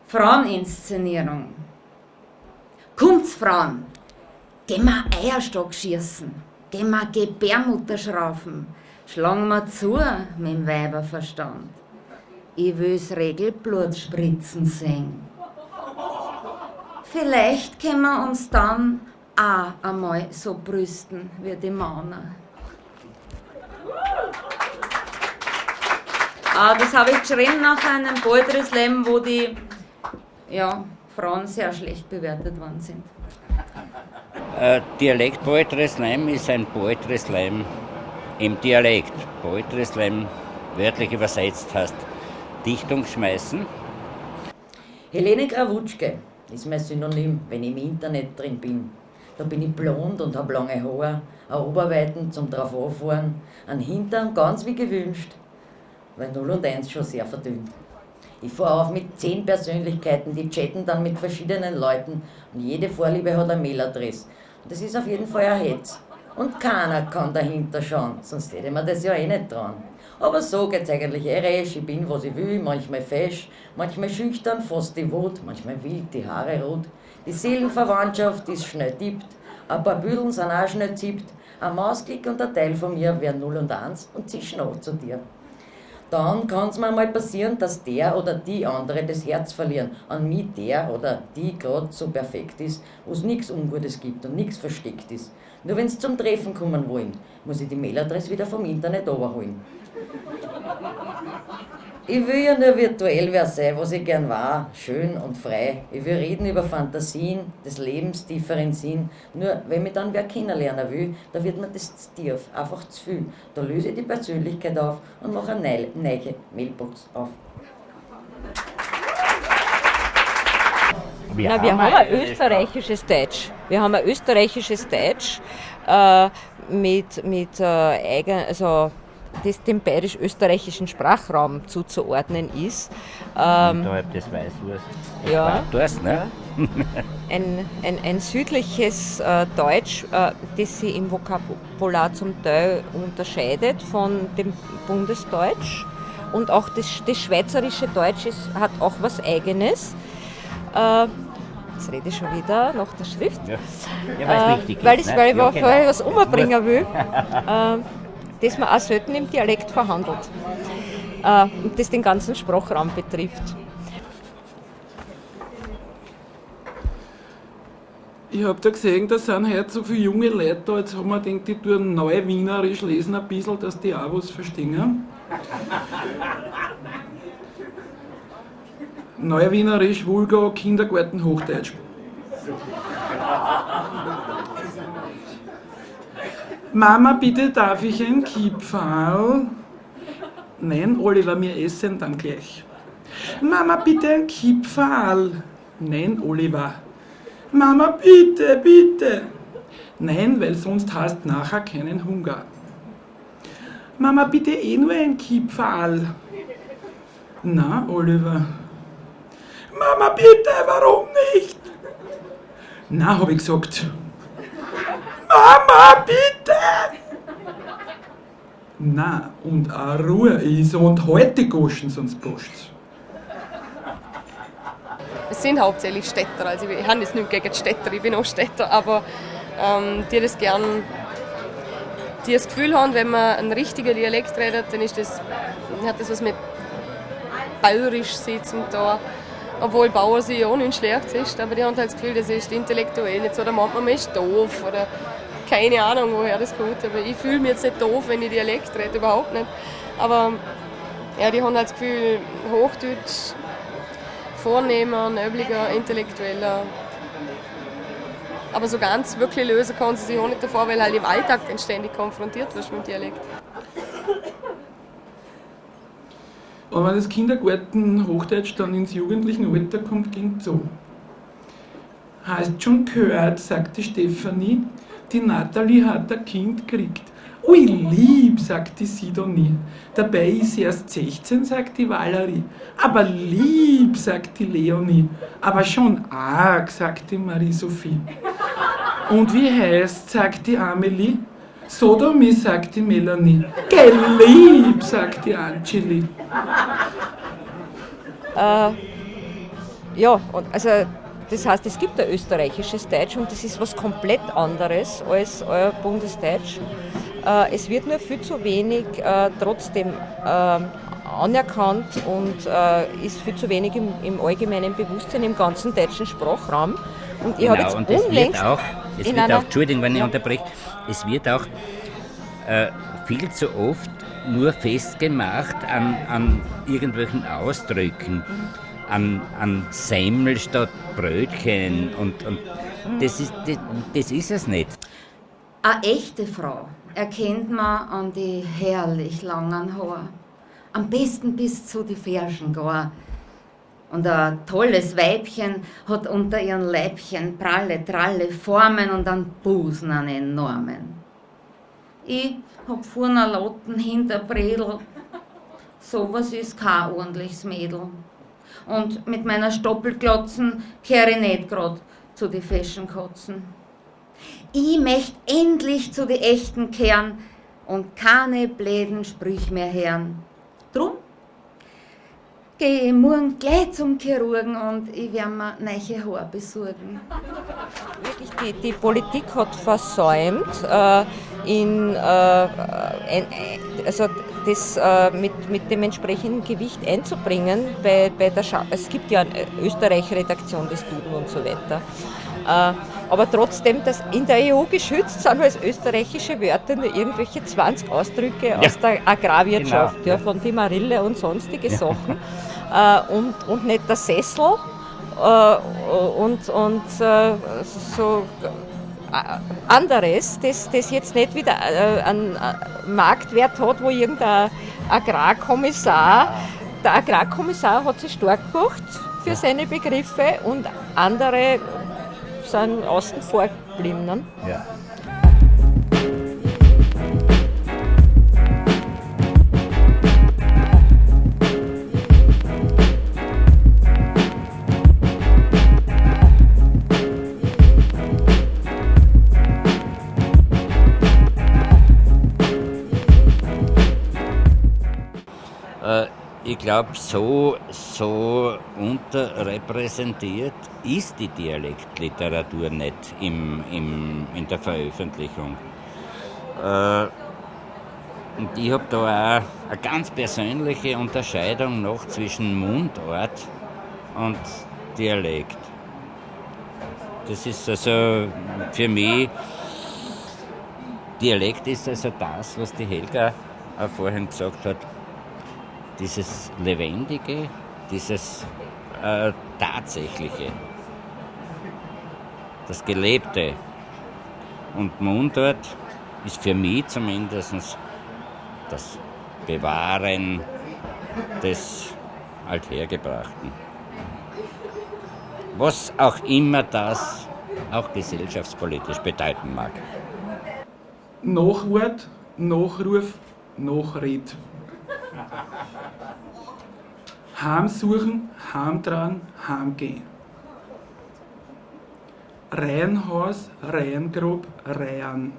Fraueninszenierung. Kommt's, Frauen, gehen wir Eierstock schießen, gehen wir Gebärmutter schraufen, schlagen wir zu mit dem Weiberverstand. Ich will's Regelblut spritzen sehen. Vielleicht können wir uns dann auch einmal so brüsten wie die Männer. Das habe ich geschrieben nach einem Poetry Slam, wo die Frauen sehr schlecht bewertet worden sind. Dialekt Poetry Slam ist ein Poetry Slam im Dialekt. Poetry Slam, wörtlich übersetzt, heißt Dichtung schmeißen. Helene Krawutschke ist mein Synonym, wenn ich im Internet drin bin. Da bin ich blond und hab lange Haare, eine Oberweiten zum drauf anfahren, einen Hintern ganz wie gewünscht, weil 0 und 1 schon sehr verdünnt. Ich fahr auf mit 10 Persönlichkeiten, die chatten dann mit verschiedenen Leuten und jede Vorliebe hat eine Mailadresse. Und das ist auf jeden Fall ein Hetz. Und keiner kann dahinter schauen, sonst hätte man das ja eh nicht dran. Aber so geht's eigentlich recht. Ich bin, was ich will, manchmal fesch, manchmal schüchtern, fast devot, manchmal wild, die Haare rot. Die Seelenverwandtschaft ist schnell tippt, ein paar Büdeln sind auch schnell zippt, ein Mausklick und ein Teil von mir wären 0 und 1 und zischen auch zu dir. Dann kann's mir mal passieren, dass der oder die andere das Herz verlieren, an mich der oder die grad so perfekt ist, wo's nix Ungutes gibt und nix versteckt ist. Nur wenn's zum Treffen kommen wollen, muss ich die Mailadresse wieder vom Internet überholen. Ich will ja nur virtuell wer sein, was ich gern war, schön und frei. Ich will reden über Fantasien, des Lebens tieferen Sinn. Nur, wenn mich dann wer kennenlernen will, da wird mir das zu tief, einfach zu viel. Da löse ich die Persönlichkeit auf und mache eine neue Mailbox auf. Wir haben ein österreichisches Deutsch. Wir haben ein österreichisches Deutsch mit das dem bayerisch-österreichischen Sprachraum zuzuordnen ist. Unterhalb des Weißwurst. Ja. Durst, ne? Ein südliches Deutsch, das sich im Vokabular zum Teil unterscheidet von dem Bundesdeutsch. Und auch das schweizerische Deutsch hat auch was Eigenes. Jetzt rede ich schon wieder nach der Schrift. Ja, weil es wichtig ist. Weil ich was umbringen will. Das man auch selten im Dialekt verhandelt und das den ganzen Sprachraum betrifft. Ich habe da gesehen, da sind heute so viele junge Leute da, jetzt haben wir gedacht, die tun Neuwienerisch lesen ein bisschen, dass die auch was verstehen. Neuwienerisch, Vulgo, Kindergarten, Hochdeutsch. Mama, bitte darf ich ein Kipferl? Nein, Oliver, wir essen dann gleich. Mama, bitte ein Kipferl? Nein, Oliver. Mama, bitte, bitte. Nein, weil sonst hast nachher keinen Hunger. Mama, bitte nur ein Kipferl? Na, Oliver. Mama, bitte, warum nicht? Na, hab ich gesagt. Mama, bitte! Na, und auch Ruhe ist und halt die Goschen, sonst passt's. Es sind hauptsächlich Städter, also ich habe jetzt nicht gegen die Städter, ich bin auch Städter, aber die das gern, die das Gefühl haben, wenn man einen richtigen Dialekt redet, dann hat das was mit Bäuerisch sitzen da. Obwohl Bauer sich auch nicht schlecht ist, aber die haben halt das Gefühl, das ist intellektuell nicht so, oder meint man ist doof oder keine Ahnung, woher das kommt. Aber ich fühle mich jetzt nicht doof, wenn ich Dialekt rede, überhaupt nicht. Aber ja, die haben halt das Gefühl, Hochdeutsch, vornehmer, nöbliger, intellektueller. Aber so ganz wirklich lösen kann sie sich auch nicht davor, weil halt im Alltag dann ständig konfrontiert wirst mit dem Dialekt. Aber wenn das Kindergarten Hochdeutsch dann ins jugendlichen Alter kommt, klingt so. Hast schon gehört, sagt die Stefanie, die Natalie hat ein Kind gekriegt. Ui, lieb, sagt die Sidonie. Dabei ist sie erst 16, sagt die Valerie. Aber lieb, sagt die Leonie. Aber schon arg, sagt die Marie-Sophie. Und wie heißt, sagt die Amelie. Sodomi, sagt die Melanie. Gell lieb, sagt die Angeli. Ja, und also das heißt, es gibt ein österreichisches Deutsch und das ist was komplett anderes als euer Bundesdeutsch. Es wird nur viel zu wenig trotzdem anerkannt und ist viel zu wenig im allgemeinen Bewusstsein im ganzen deutschen Sprachraum. Und ich habe jetzt und es unlängst wird auch, Entschuldigung, wenn ich unterbreche, es wird auch viel zu oft nur festgemacht an irgendwelchen Ausdrücken, an Semmel statt Brötchen und das ist es nicht. Eine echte Frau erkennt man an die herrlich langen Haaren. Am besten bis zu die Fersen gar. Und ein tolles Weibchen hat unter ihren Leibchen pralle, tralle Formen und einen Busen, einen enormen. Ich hab vorne Lotten hinter Bredel. Sowas ist kein ordentliches Mädel. Und mit meiner Stoppelglotzen kehre ich nicht grad zu die Fashion-Kotzen. Ich möcht endlich zu die Echten kehren und keine bläden Sprüch mehr hören. Drum geh ich morgen gleich zum Chirurgen und ich werde mir neue Haare besorgen. Wirklich, die Politik hat versäumt, also das mit dem entsprechenden Gewicht einzubringen. Es gibt ja eine Österreich-Redaktion des Duden und so weiter. Aber trotzdem, dass in der EU geschützt sind als österreichische Wörter nur irgendwelche 20 Ausdrücke aus der Agrarwirtschaft, genau. Von die Marille und sonstige Sachen. Und nicht der Sessel und so anderes, das jetzt nicht wieder einen Marktwert hat, wo irgendein Agrarkommissar, der Agrarkommissar hat sich stark gemacht für seine Begriffe und andere sind außen vor geblieben. Ne? Ja. Ich glaube, so unterrepräsentiert ist die Dialektliteratur nicht in der Veröffentlichung. Und ich habe da auch eine ganz persönliche Unterscheidung noch zwischen Mundart und Dialekt. Das ist also für mich, Dialekt ist also das, was die Helga auch vorhin gesagt hat, dieses Lebendige, dieses Tatsächliche, das Gelebte. Und Mundart ist für mich zumindest das Bewahren des Althergebrachten. Was auch immer das auch gesellschaftspolitisch bedeuten mag. Nachwort, Nachruf, Nachred. Heimsuchen, heimtrauen, heimgehen. Reihenhaus, Reihengrab, Reihen.